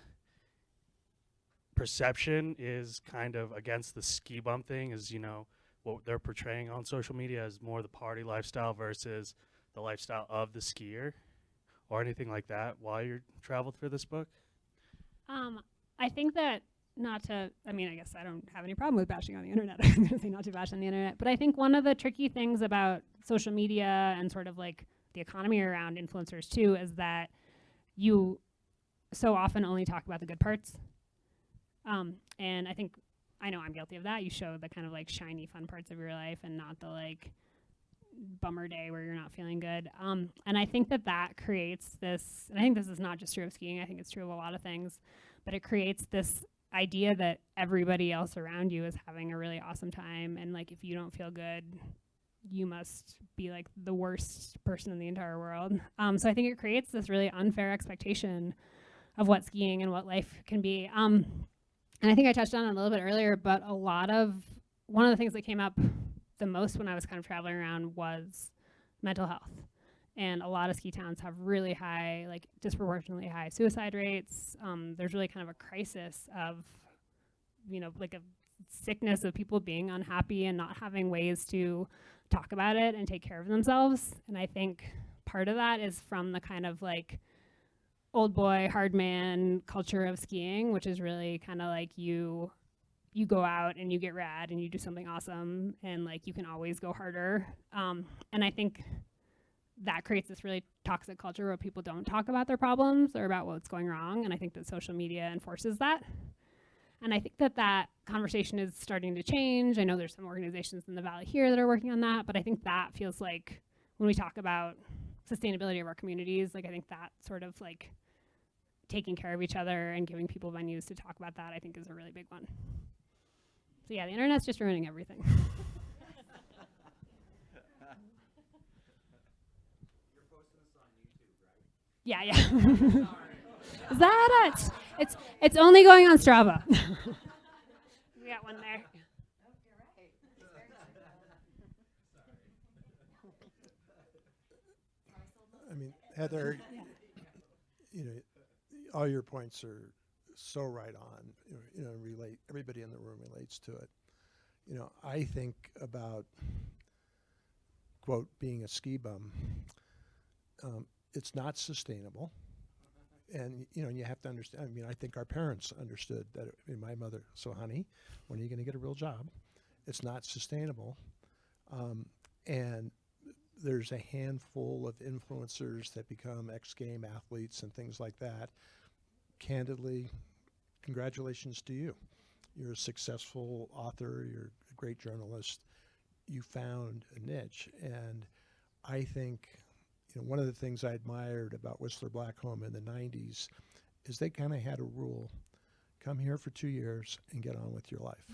perception is kind of against the ski bum thing, is, you know, what they're portraying on social media as more the party lifestyle versus the lifestyle of the skier, or anything like that while you're traveled for this book? I think that I guess I don't have any problem with bashing on the internet. I was going to say not to bash on the internet. But I think one of the tricky things about social media and sort of like the economy around influencers too is that you so often only talk about the good parts. And I know I'm guilty of that. You show the kind of like shiny fun parts of your life and not the like bummer day where you're not feeling good. And I think that creates this, and I think this is not just true of skiing, I think it's true of a lot of things, but it creates this idea that everybody else around you is having a really awesome time, and like if you don't feel good, you must be like the worst person in the entire world. So I think it creates this really unfair expectation of what skiing and what life can be. And I think I touched on it a little bit earlier, but one of the things that came up the most when I was kind of traveling around was mental health. And a lot of ski towns have really high, like disproportionately high suicide rates. There's really kind of a crisis of, like a sickness of people being unhappy and not having ways to talk about it and take care of themselves. And I think part of that is from the kind of like old boy, hard man culture of skiing, which is really kind of like you go out and you get rad and you do something awesome and like you can always go harder. And I think that creates this really toxic culture where people don't talk about their problems or about what's going wrong. And I think that social media enforces that. And I think that conversation is starting to change. I know there's some organizations in the Valley here that are working on that, but I think that feels like when we talk about sustainability of our communities, like I think that sort of like taking care of each other and giving people venues to talk about that, I think is a really big one. So yeah, the internet's just ruining everything. Yeah. Is that it? It's only going on Strava. We got one there. I mean, Heather, all your points are so right on. Everybody in the room relates to it. I think about, quote, being a ski bum. It's not sustainable. And, you have to understand, I think our parents understood that. My mother, so honey, when are you going to get a real job? It's not sustainable. And there's a handful of influencers that become X-game athletes and things like that. Candidly, congratulations to you. You're a successful author. You're a great journalist. You found a niche. And I think one of the things I admired about Whistler Blackcomb in the 90s is they kind of had a rule: come here for 2 years and get on with your life.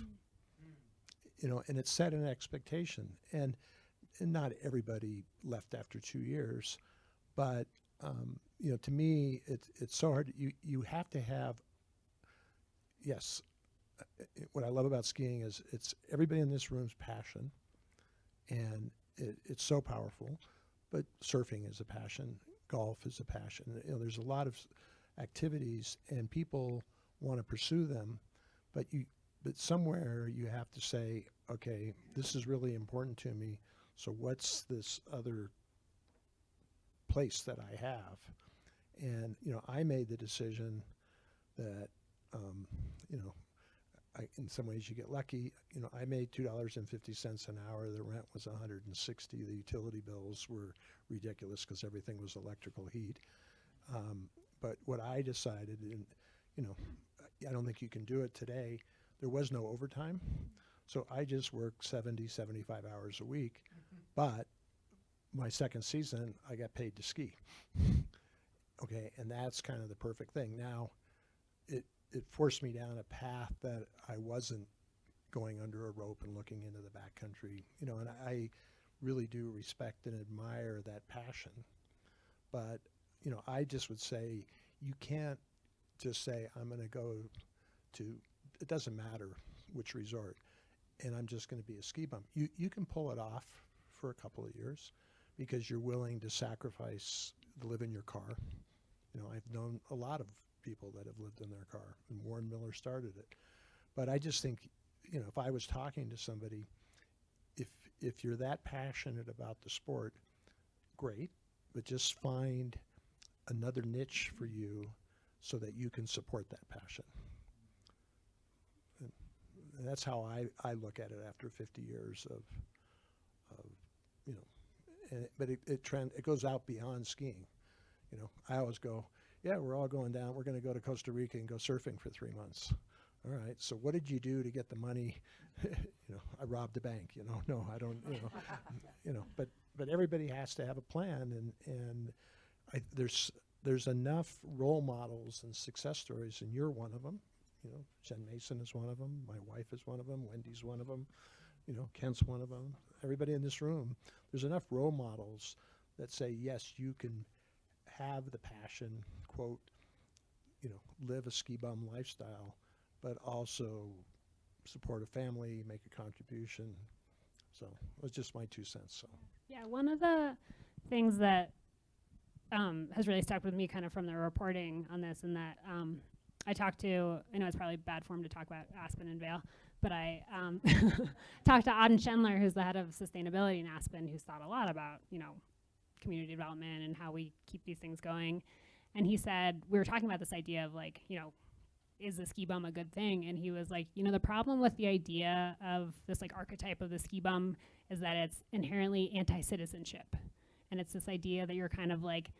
And it set an expectation. And not everybody left after 2 years, but to me, it's so hard. You have to have, yes, what I love about skiing is it's everybody in this room's passion, and it's so powerful. But surfing is a passion, golf is a passion. There's a lot of activities, and people want to pursue them, but somewhere you have to say, okay, this is really important to me. So what's this other place that I have? And I made the decision that in some ways you get lucky. I made $2.50 an hour. The rent was $160. The utility bills were ridiculous because everything was electrical heat. But what I decided, and I don't think you can do it today. There was no overtime, so I just worked 70, 75 hours a week. But my second season, I got paid to ski. Okay, and that's kind of the perfect thing. Now, it forced me down a path that I wasn't going under a rope and looking into the backcountry, and I really do respect and admire that passion. But, I just would say you can't just say, I'm going to go to, it doesn't matter which resort, and I'm just going to be a ski bum. You can pull it off for a couple of years because you're willing to sacrifice to live in your car. I've known a lot of people that have lived in their car, and Warren Miller started it. But I just think, if I was talking to somebody, if you're that passionate about the sport, great, but just find another niche for you so that you can support that passion. And that's how I look at it after 50 years of but it goes out beyond skiing. I always go, yeah, we're all going down. We're going to go to Costa Rica and go surfing for 3 months. All right. So what did you do to get the money? I robbed a bank. No, I don't. But everybody has to have a plan, and there's enough role models and success stories, and you're one of them. Jen Mason is one of them. My wife is one of them. Wendy's one of them. Kent's one of them. Everybody in this room. There's enough role models that say, yes, you can have the passion, quote, live a ski bum lifestyle, but also support a family, make a contribution. So it was just my 2 cents. So Yeah, one of the things that has really stuck with me kind of from the reporting on this, and that I talked to, I know it's probably bad form to talk about Aspen and Vail, but I talked to Auden Schendler, who's the head of sustainability in Aspen, who's thought a lot about, community development and how we keep these things going. And he said, we were talking about this idea of like, is the ski bum a good thing? And he was like, the problem with the idea of this like archetype of the ski bum is that it's inherently anti-citizenship. And it's this idea that you're kind of like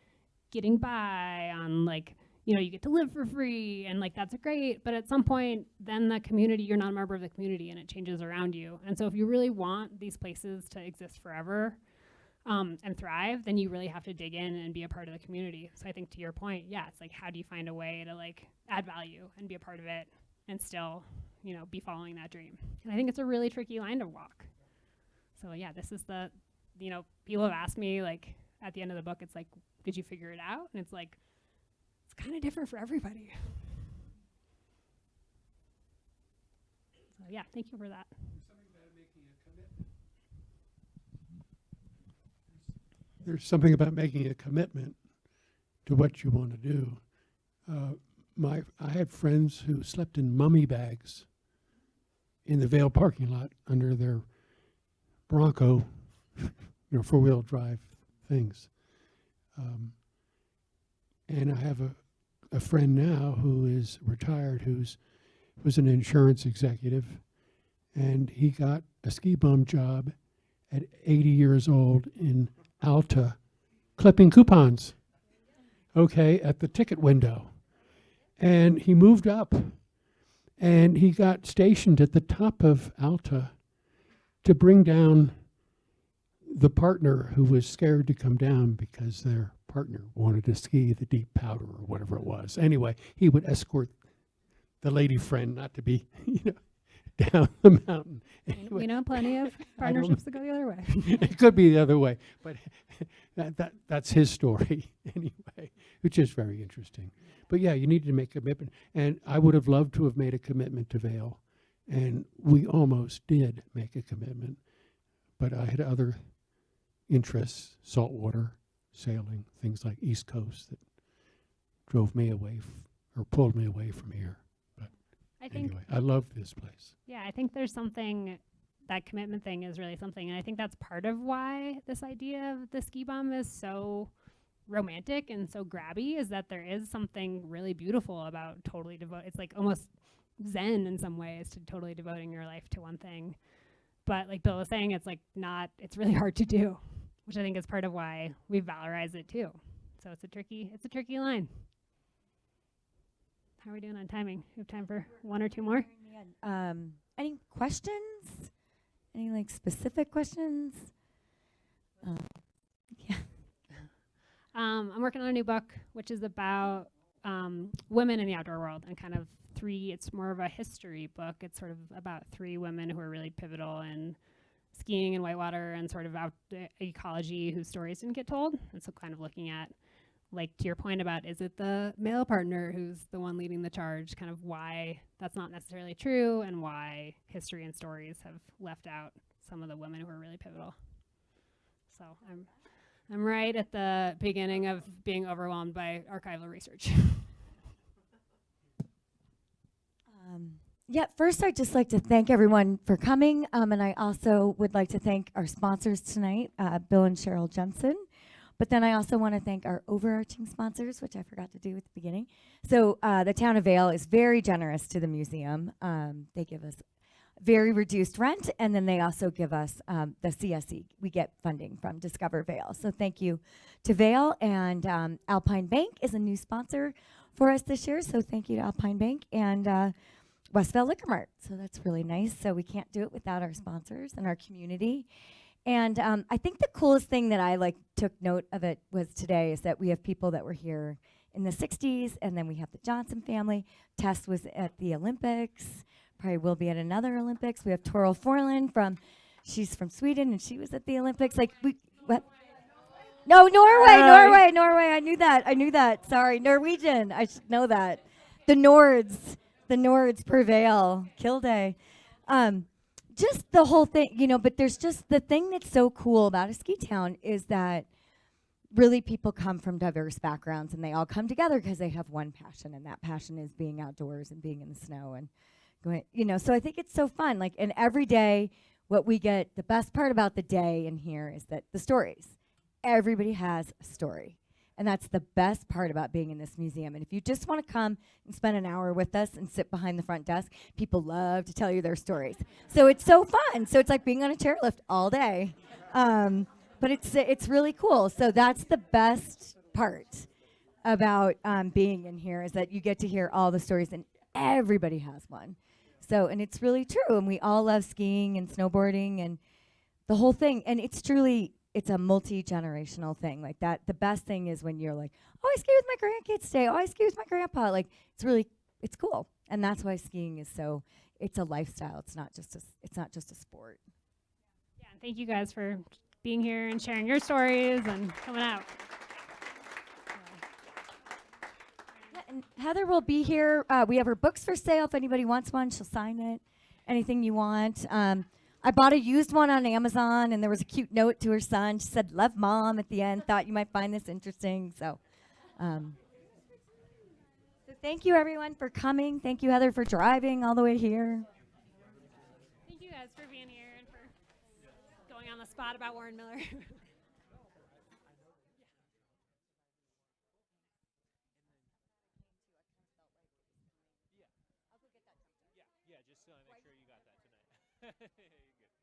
getting by on like, you get to live for free and like that's great. But at some point, then the community, you're not a member of the community and it changes around you. And so if you really want these places to exist forever and thrive, then you really have to dig in and be a part of the community. So I think to your point, yeah, it's like, how do you find a way to like add value and be a part of it and still, be following that dream? And I think it's a really tricky line to walk. So yeah, this is the, people have asked me like at the end of the book, it's like, did you figure it out? And it's like, it's kind of different for everybody. So yeah, thank you for that. There's something about making a commitment to what you want to do. I had friends who slept in mummy bags in the Vail parking lot under their Bronco, 4-wheel drive things. And I have a friend now who is retired, was an insurance executive, and he got a ski bum job at 80 years old in Alta, clipping coupons, at the ticket window. And he moved up, and he got stationed at the top of Alta to bring down the partner who was scared to come down because their partner wanted to ski the deep powder or whatever it was. Anyway, he would escort the lady friend not to be, down the mountain. Anyway, We know plenty of partnerships that go the other way. It could be the other way, but that's his story anyway, which is very interesting. But yeah, you need to make a commitment. And I would have loved to have made a commitment to Vail, and we almost did make a commitment. But I had other interests, saltwater, sailing, things like East Coast that drove me away or pulled me away from here. I think, anyway, I love this place. yeah, I think there's something, that commitment thing is really something. And I think that's part of why this idea of the ski bum is so romantic and so grabby, is that there is something really beautiful about totally devote. It's like almost Zen in some ways to totally devoting your life to one thing. But like Bill was saying, it's like it's really hard to do, which I think is part of why we valorize it too. So it's a tricky line. How are we doing on timing? We have time for one or two more? Any questions? Any like specific questions? Yeah. I'm working on a new book, which is about women in the outdoor world and kind of it's more of a history book. It's sort of about 3 women who are really pivotal in skiing and whitewater and sort of ecology whose stories didn't get told. And so kind of looking at, like, to your point about, is it the male partner who's the one leading the charge, kind of why that's not necessarily true and why history and stories have left out some of the women who are really pivotal. So I'm right at the beginning of being overwhelmed by archival research. Yeah, first I'd just like to thank everyone for coming, and I also would like to thank our sponsors tonight, Bill and Cheryl Jensen. But then I also want to thank our overarching sponsors, which I forgot to do at the beginning. So the town of Vail is very generous to the museum. They give us very reduced rent, and then they also give us the CSE. We get funding from Discover Vail. So thank you to Vail, and Alpine Bank is a new sponsor for us this year. So thank you to Alpine Bank and Westville Liquor Mart. So that's really nice. So we can't do it without our sponsors and our community. And I think the coolest thing that I took note of it was today is that we have people that were here in the 60s, and then we have the Johnson family. Tess was at the Olympics, probably will be at another Olympics. We have Toril Forlund she's from Sweden, and she was at the Olympics. What? No, Norway. I knew that. Sorry, Norwegian. I should know that. The Nords prevail. Kill day. just the whole thing, you know, but there's just the thing that's so cool about a ski town is that really people come from diverse backgrounds and they all come together because they have one passion, and that passion is being outdoors and being in the snow and going, you know, so I think it's so fun. Like, and every day what we get, the best part about the day in here is that the stories, everybody has a story. And that's the best part about being in this museum. And if you just want to come and spend an hour with us and sit behind the front desk, people love to tell you their stories. So it's so fun. So it's like being on a chairlift all day. But it's really cool. So that's the best part about being in here, is that you get to hear all the stories, and everybody has one. So, and it's really true. And we all love skiing and snowboarding and the whole thing. And it's truly, it's a multi-generational thing like that. The best thing is when you're like, oh, I ski with my grandkids today. Oh, I ski with my grandpa. Like, it's cool. And that's why skiing is so, it's a lifestyle. It's not just a sport. Yeah, and thank you guys for being here and sharing your stories and coming out. Yeah, and Heather will be here. We have her books for sale. If anybody wants one, she'll sign it. Anything you want. I bought a used one on Amazon, and there was a cute note to her son. She said, "Love, Mom," at the end. Thought you might find this interesting. So thank you, everyone, for coming. Thank you, Heather, for driving all the way here. Thank you guys for being here and for going on the spot about Warren Miller. Yeah, just make sure you got that tonight. Good.